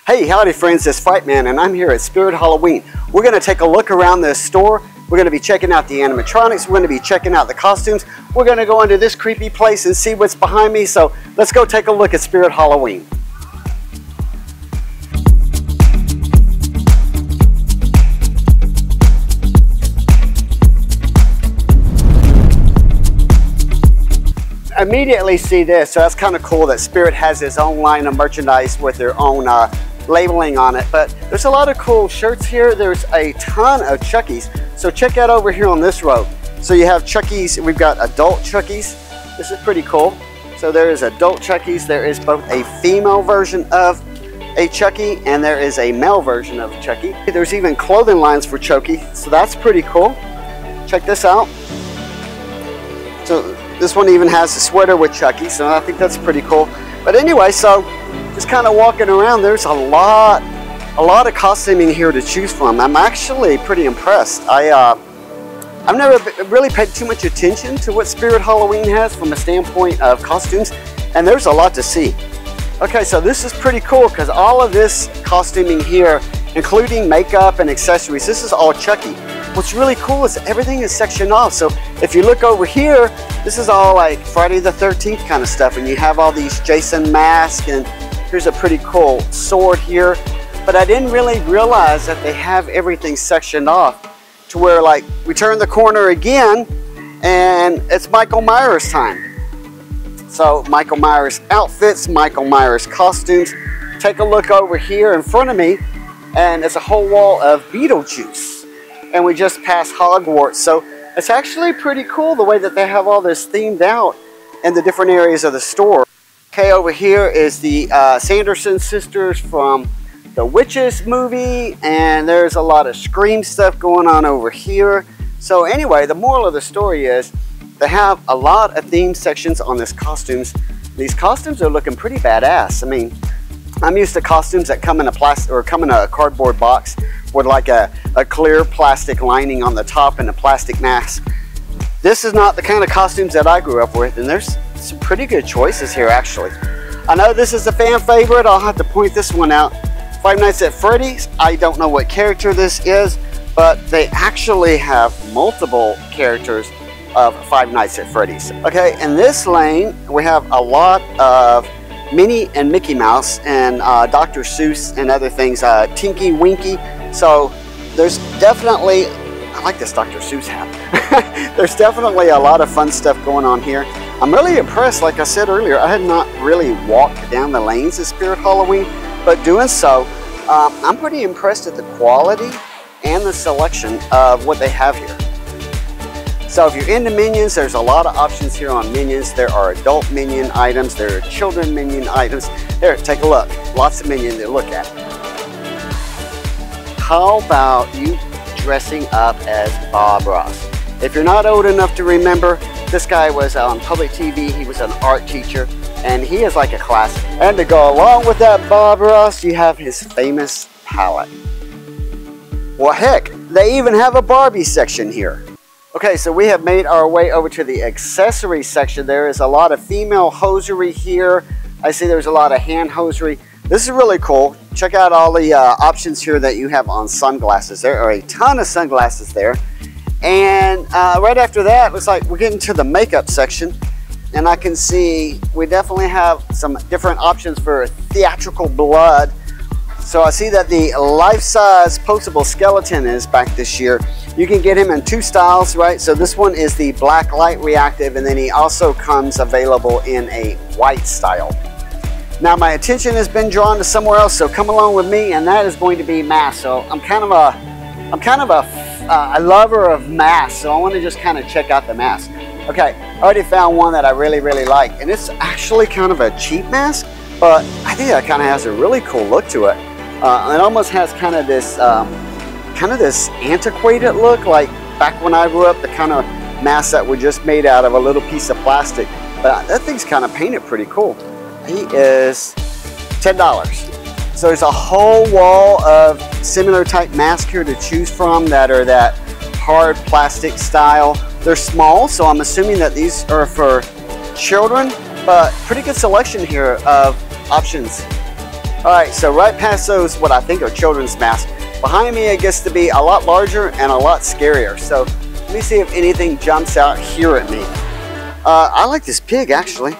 Hey, howdy friends, it's Frightman and I'm here at Spirit Halloween. We're going to take a look around this store. We're going to be checking out the animatronics. We're going to be checking out the costumes. We're going to go into this creepy place and see what's behind me. So let's go take a look at Spirit Halloween. Immediately see this, so that's kind of cool that Spirit has its own line of merchandise with their own labeling on it. But there's a lot of cool shirts here. There's a ton of Chuckies. So check out over here on this row. So you have Chuckies. We've got adult Chuckies. This is pretty cool. So there is adult Chuckies. There is both a female version of a Chucky and there is a male version of Chucky. There's even clothing lines for Chucky. So that's pretty cool. Check this out. So this one even has a sweater with Chucky. So I think that's pretty cool. But anyway, so just kind of walking around, there's a lot of costuming here to choose from. I'm actually pretty impressed. I've never really paid too much attention to what Spirit Halloween has from a standpoint of costumes, and there's a lot to see. Okay, so this is pretty cool because all of this costuming here, including makeup and accessories, this is all Chucky. What's really cool is everything is sectioned off. So if you look over here, this is all like Friday the 13th kind of stuff, and you have all these Jason masks, and here's a pretty cool sword here. But I didn't really realize that they have everything sectioned off to where, like, we turn the corner again and it's Michael Myers time. So Michael Myers outfits, Michael Myers costumes. Take a look over here in front of me and it's a whole wall of Beetlejuice. And we just passed Hogwarts. So it's actually pretty cool the way that they have all this themed out in the different areas of the store. Okay, over here is the Sanderson sisters from the Witches movie, and there's a lot of Scream stuff going on over here. So anyway, the moral of the story is they have a lot of themed sections on these costumes. These costumes are looking pretty badass. I mean, I'm used to costumes that come in a plastic or come in a cardboard box with like a clear plastic lining on the top and a plastic mask. This is not the kind of costumes that I grew up with, and there's some pretty good choices here actually. I know this is a fan favorite. I'll have to point this one out. Five Nights at Freddy's. I don't know what character this is, but they actually have multiple characters of Five Nights at Freddy's. Okay, in this lane we have a lot of Minnie and Mickey Mouse and Dr. Seuss and other things, Tinky Winky. So there's definitely, I like this Dr. Seuss hat. There's definitely a lot of fun stuff going on here. I'm really impressed. Like I said earlier, I had not really walked down the lanes of Spirit Halloween, but doing so, I'm pretty impressed at the quality and the selection of what they have here. So if you're into Minions, there's a lot of options here on Minions. There are adult Minion items, there are children Minion items. Here, take a look. Lots of Minion to look at. How about you dressing up as Bob Ross? If you're not old enough to remember, this guy was on public TV. He was an art teacher, and he is like a classic. And to go along with that Bob Ross, you have his famous palette. Well, heck, they even have a Barbie section here. Okay, so we have made our way over to the accessory section. There is a lot of female hosiery here. I see there's a lot of hand hosiery. This is really cool. Check out all the options here that you have on sunglasses. There are a ton of sunglasses there. And right after that, looks like we're getting to the makeup section. And I can see we definitely have some different options for theatrical blood. So I see that the life-size postable skeleton is back this year. You can get him in two styles, right? So this one is the black light reactive, and then he also comes available in a white style. Now my attention has been drawn to somewhere else, so come along with me, and that is going to be masks. So I'm kind of a lover of masks, so I want to just kind of check out the mask. Okay, I already found one that I really like, and it's actually kind of a cheap mask, but I think that kind of has a really cool look to it. It almost has kind of this antiquated look, like back when I grew up, the kind of mask that were just made out of a little piece of plastic. But that thing's kind of painted pretty cool. He is $10. So there's a whole wall of similar type masks here to choose from that are that hard plastic style. They're small, so I'm assuming that these are for children, but pretty good selection here of options. All right, so right past those, what I think are children's masks, behind me it gets to be a lot larger and a lot scarier. So let me see if anything jumps out here at me. I like this pig actually.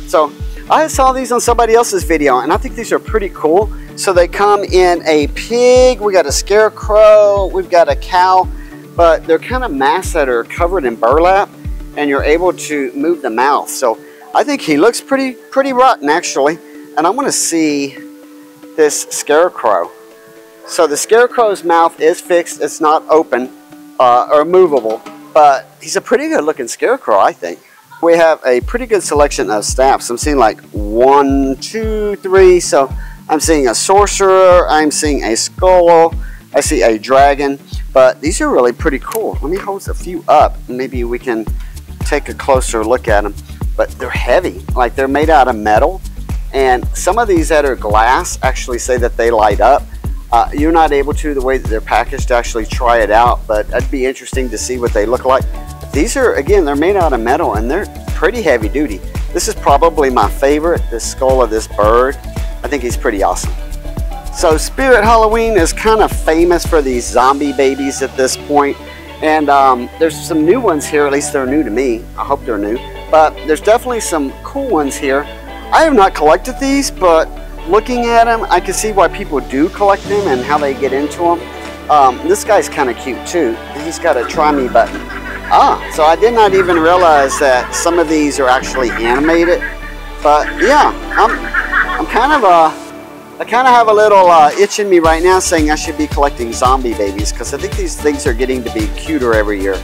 So I saw these on somebody else's video and I think these are pretty cool. So they come in a pig, we got a scarecrow, we've got a cow, but they're kind of masks that are covered in burlap and you're able to move the mouth. So I think he looks pretty rotten actually. And I want to see this scarecrow. So the scarecrow's mouth is fixed, it's not open or movable, but he's a pretty good looking scarecrow, I think. We have a pretty good selection of staffs. I'm seeing like 1, 2, 3. So I'm seeing a sorcerer, I'm seeing a skull, I see a dragon, but these are really pretty cool. Let me hold a few up, maybe we can take a closer look at them. But they're heavy, like they're made out of metal, and some of these that are glass actually say that they light up. You're not able to, the way that they're packaged, to actually try it out, but it'd be interesting to see what they look like. These are, again, they're made out of metal and they're pretty heavy duty. This is probably my favorite, the skull of this bird. I think he's pretty awesome. So Spirit Halloween is kind of famous for these zombie babies at this point. And there's some new ones here, at least they're new to me. I hope they're new. But there's definitely some cool ones here. I have not collected these, but looking at them, I can see why people do collect them and how they get into them. This guy's kind of cute too. He's got a try me button. So I did not even realize that some of these are actually animated. But yeah, I kind of have a little itch in me right now saying I should be collecting zombie babies, because I think these things are getting to be cuter every year.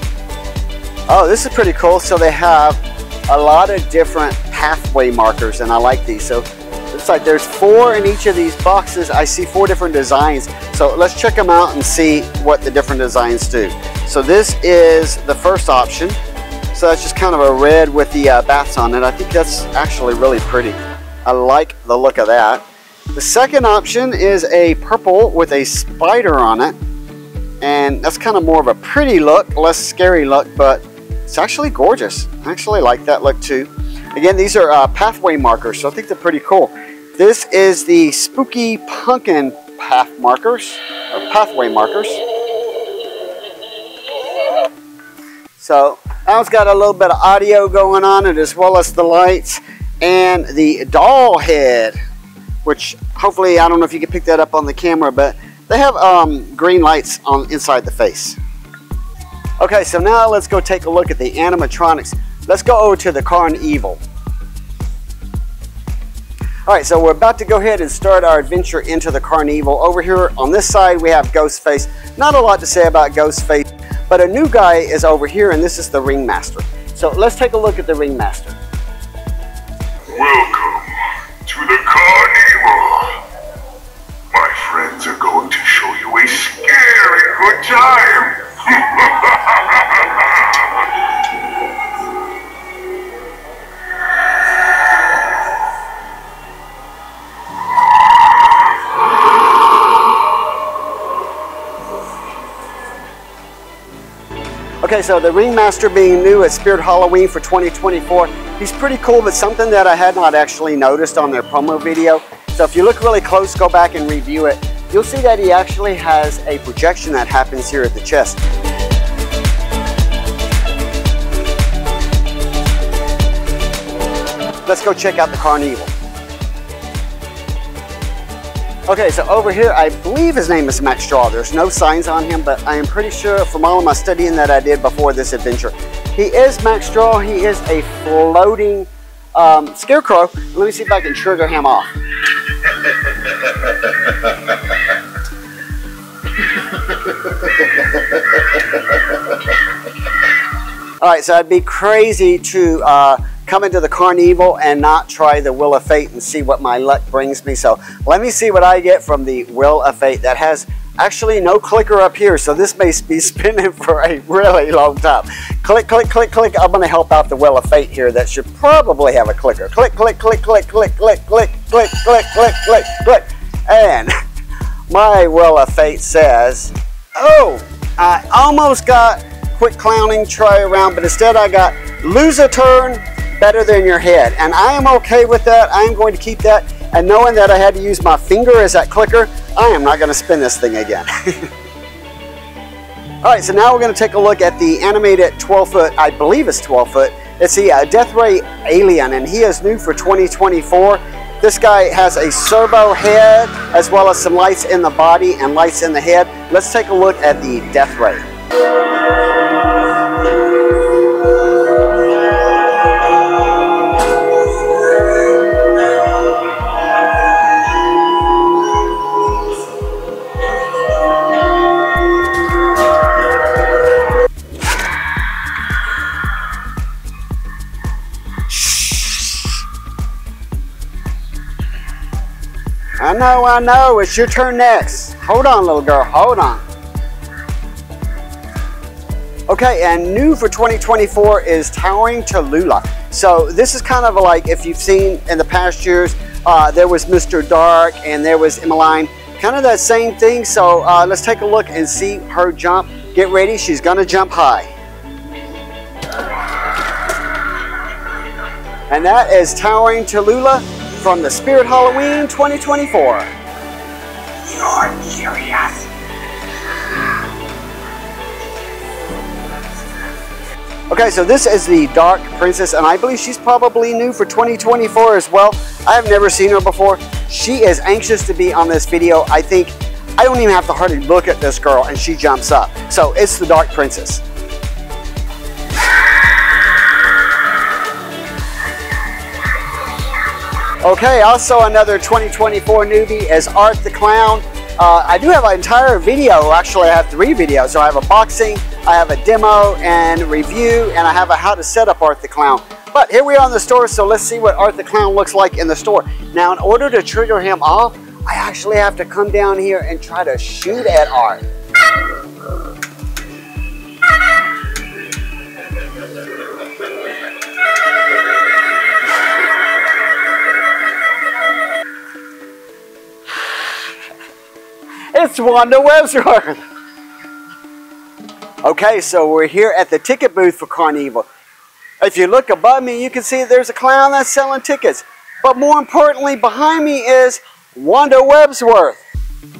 Oh, this is pretty cool. So they have a lot of different pathway markers, and I like these. So it's like there's 4 in each of these boxes. I see 4 different designs. So let's check them out and see what the different designs do. So this is the first option. So that's just kind of a red with the bats on it. I think that's actually really pretty. I like the look of that. The second option is a purple with a spider on it. And that's kind of more of a pretty look, less scary look, but it's actually gorgeous. I actually like that look too. Again, these are pathway markers, so I think they're pretty cool. This is the spooky pumpkin path markers, or pathway markers. So that one's got a little bit of audio going on it, as well as the lights and the doll head, which hopefully, I don't know if you can pick that up on the camera, but they have green lights on inside the face. Okay, so now let's go take a look at the animatronics. Let's go over to the Carnival. All right, so we're about to go ahead and start our adventure into the Carnival. Over here on this side, we have Ghostface. Not a lot to say about Ghostface, but a new guy is over here, and this is the Ringmaster. So let's take a look at the Ringmaster. Welcome to the Carnival. My friends are going to show you a scary good time. Okay, so the Ringmaster being new at Spirit Halloween for 2024, he's pretty cool, but something that I had not actually noticed on their promo video. So if you look really close, go back and review it, you'll see that he actually has a projection that happens here at the chest. Let's go check out the Carnival. Okay, so over here, I believe his name is Max Straw. There's no signs on him, but I am pretty sure from all of my studying that I did before this adventure, he is Max Straw. He is a floating scarecrow. Let me see if I can trigger him off. All right, so I'd be crazy to come into the Carnival and not try the Wheel of Fate and see what my luck brings me. So let me see what I get from the Wheel of Fate. That has actually no clicker up here, so this may be spinning for a really long time. Click, click, click, click. I'm going to help out the Wheel of Fate here. That should probably have a clicker. Click, click, click, click, click, click, click, click, click, click, click, click. And my Wheel of Fate says, oh, I almost got quit clowning, try around, but instead I got lose a turn, better than your head. And I am okay with that. I am going to keep that. And knowing that I had to use my finger as that clicker, I am not going to spin this thing again. Alright, so now we're going to take a look at the animated 12-foot, I believe it's 12-foot. It's the Death Ray Alien, and he is new for 2024. This guy has a servo head, as well as some lights in the body and lights in the head. Let's take a look at the Death Ray. I know, it's your turn next. Hold on, little girl, hold on. Okay, and new for 2024 is Towering Tallulah. So this is kind of like, if you've seen in the past years, there was Mr. Dark and there was Emmeline, kind of that same thing. So let's take a look and see her jump. Get ready, she's gonna jump high. And that is Towering Tallulah from the Spirit Halloween 2024. You're curious. Okay, so this is the Dark Princess, and I believe she's probably new for 2024 as well. I have never seen her before. She is anxious to be on this video. I think I don't even have to hardly look at this girl and she jumps up. So it's the Dark Princess. Okay, also another 2024 newbie is Art the Clown. I do have an entire video, actually I have 3 videos. So I have a boxing, I have a demo and review, and I have a how to set up Art the Clown. But here we are in the store, so let's see what Art the Clown looks like in the store. Now in order to trigger him off, I actually have to come down here and try to shoot at Art. It's Wanda Websworth. Okay, so we're here at the ticket booth for Carnival. If you look above me, you can see there's a clown that's selling tickets. But more importantly, behind me is Wanda Websworth.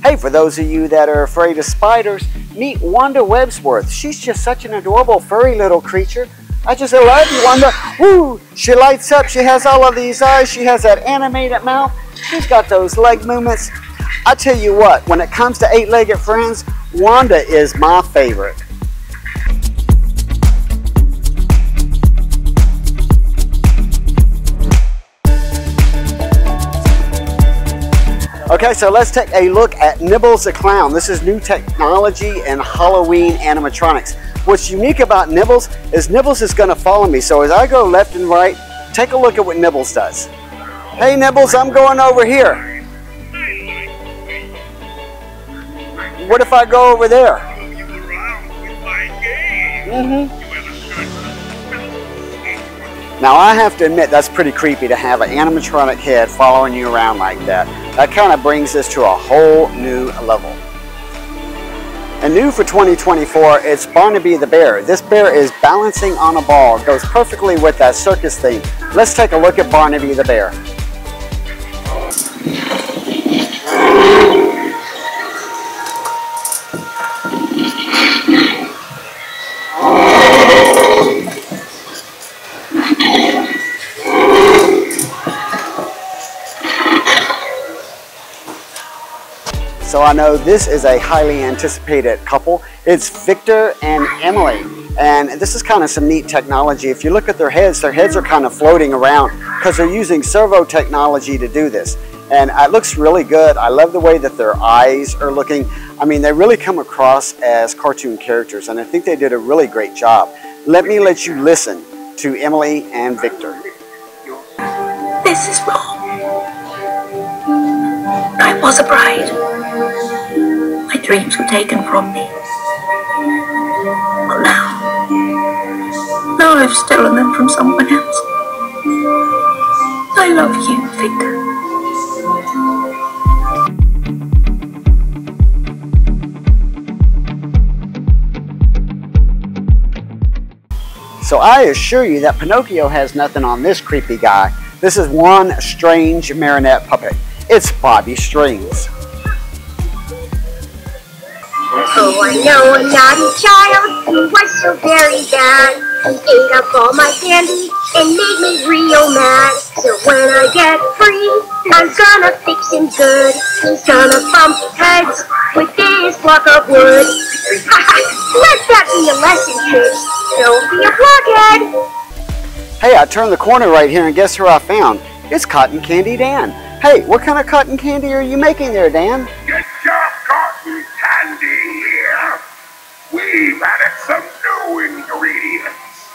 Hey, for those of you that are afraid of spiders, meet Wanda Websworth. She's just such an adorable furry little creature. I just love you, Wanda. Woo! She lights up. She has all of these eyes. She has that animated mouth. She's got those leg movements. I tell you what, when it comes to 8-legged friends, Wanda is my favorite. Okay, so let's take a look at Nibbles the Clown. This is new technology in Halloween animatronics. What's unique about Nibbles is going to follow me. So as I go left and right, take a look at what Nibbles does. Hey Nibbles, I'm going over here. What if I go over there? Now I have to admit that's pretty creepy to have an animatronic head following you around like that. That kind of brings this to a whole new level. And new for 2024, it's Barnaby the Bear. This bear is balancing on a ball. It goes perfectly with that circus theme. Let's take a look at Barnaby the Bear. So I know this is a highly anticipated couple. It's Victor and Emily. And this is kind of some neat technology. If you look at their heads are kind of floating around because they're using servo technology to do this. And it looks really good. I love the way that their eyes are looking. I mean, they really come across as cartoon characters, and I think they did a really great job. Let me let you listen to Emily and Victor. This is wrong. I was a bride. My dreams were taken from me. But now I've stolen them from someone else. I love you, Victor. So I assure you that Pinocchio has nothing on this creepy guy. This is one strange marionette puppet. It's Bobby Strings. Oh, I know a naughty child who was so very bad. He ate up all my candy and made me real mad. So when I get free, I'm gonna fix him good. He's gonna bump heads with this block of wood. Let that be a lesson, kids. Don't be a blockhead. Hey, I turned the corner right here and guess who I found? It's Cotton Candy Dan. Hey, what kind of cotton candy are you making there, Dan? Get your cotton candy here. We've added some new ingredients.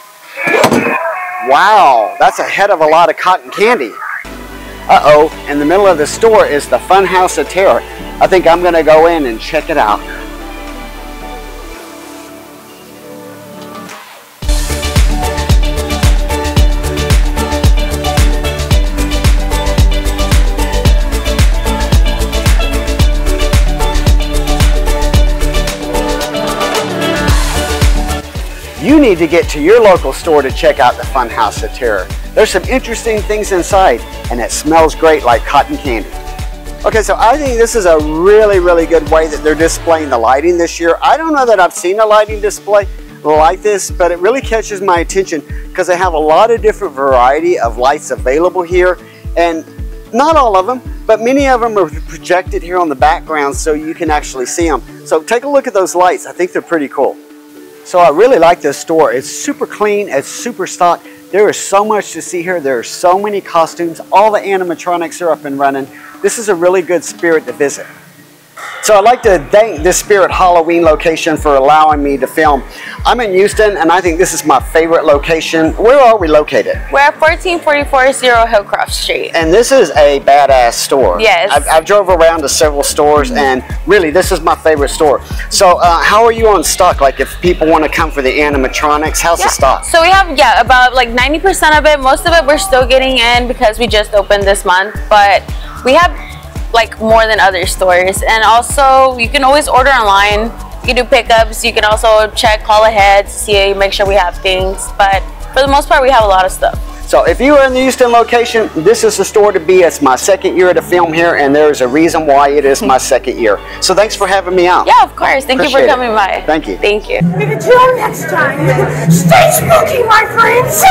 Wow, that's a head of a lot of cotton candy. Uh-oh, in the middle of the store is the Fun House of Terror. I think I'm gonna go in and check it out. You need to get to your local store to check out the Fun House of Terror. There's some interesting things inside, and it smells great like cotton candy. Okay, so I think this is a really good way that they're displaying the lighting this year. I don't know that I've seen a lighting display like this, but it really catches my attention because they have a lot of different variety of lights available here, and not all of them, but many of them are projected here on the background so you can actually see them. So take a look at those lights. I think they're pretty cool. So I really like this store. It's super clean, it's super stocked. There is so much to see here. There are so many costumes. All the animatronics are up and running. This is a really good Spirit to visit. So I'd like to thank this Spirit Halloween location for allowing me to film. I'm in Houston, and I think this is my favorite location. Where are we located? We're at 14440 Hillcroft Street. And this is a badass store. Yes. I've drove around to several stores, and really, this is my favorite store. So how are you on stock? Like if people want to come for the animatronics, how's the stock? So we have, about like 90% of it. Most of it we're still getting in because we just opened this month, but we have like more than other stores. And also you can always order online. You can do pickups. You can also call ahead to see, make sure we have things. But for the most part, we have a lot of stuff. So if you are in the Houston location, this is the store to be. It's my second year to film here, and there's a reason why it is my second year. So thanks for having me out. Yeah, of course. Thank you for coming by. Thank you. Thank you. Until next time, stay spooky, my friends.